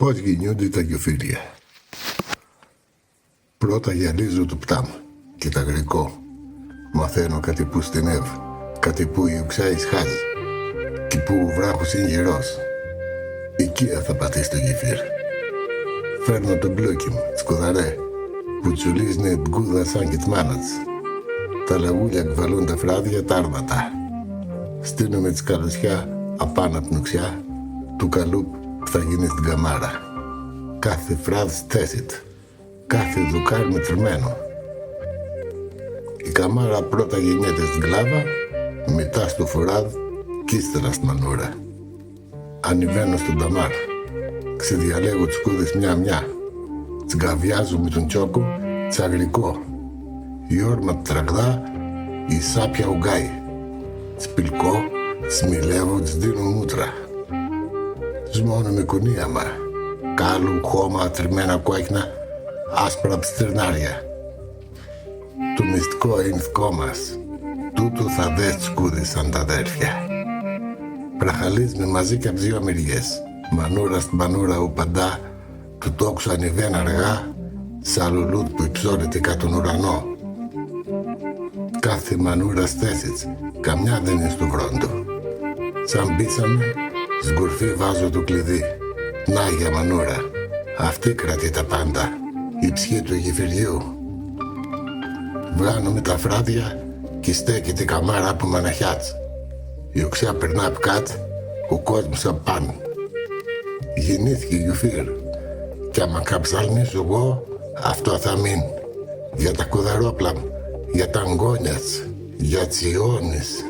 Πώς γεννιούνται τα γιοφύρια. Πρώτα γυαλίζω το πτάμ και τα γρικό. Μαθαίνω κάτι που στην Ευ, κάτι που η οξά ισχάζ και που ο βράχος είναι γερός. Οικία θα πατήσει το γεφύρ. Φέρνω το μπλόκι μου, σκουδαρέ, που τσουλίζνε γκούδα σαν και τμάνατς. Τα λαγούλια κβαλούν τα φράδια τάρματα. Στείνω τις καλωσιά απάνω απ' την οξιά του καλούπ που θα γίνει στην καμάρα. Κάθε φράδ στέσιτ, κάθε δουκάρ μετρημένο. Η καμάρα πρώτα γεννιέται στην κλάβα, μετά στο φουράδ και ύστερα στην μανούρα. Ανεβαίνω στον ταμάρ, ξεδιαλέγω τις κούδες μια-μια, τσγκαβιάζω με τον τσόκο τσαγρικό. Η όρμα τραγδά, η σάπια ουγγάει. Σπιλκώ, σμιλεύω, της δίνω μούτρα. Σμώνω με κουνίαμα, κάλου, χώμα, τριμμένα κόκκινα, άσπρα ψτρινάρια. Το μυστικό είναι δικό μας. Τούτο θα δες τις κούδες σαν τα αδέρφια. Πραχαλίζουμε μαζί και απ' δύο μεριές. Μανούρα στην μανούρα ο παντά, του τόξου ανεβαίνει αργά, σαν λουλούτ που υψώνεται κάτω τον ουρανό. Κάθε μανούρα στέσιτς, καμιά δεν είναι στο βρόντο. Σαν μπήσαμε, σγκουρφή βάζω το κλειδί. Να για μανούρα, αυτή κρατεί τα πάντα, η ψυχή του γεφυριού. Βγάνω με τα φράδια και στέκεται η καμάρα από μαναχιάτς. Η οξιά περνά απ' κάτω, ο κόσμος απάνω. Γεννήθηκε η γιουφύρ κι άμα καψάλνεις εγώ, αυτό θα μείνει. Για τα κουδαρόπλα, για τα αγκόνιας, για τις ιόνες.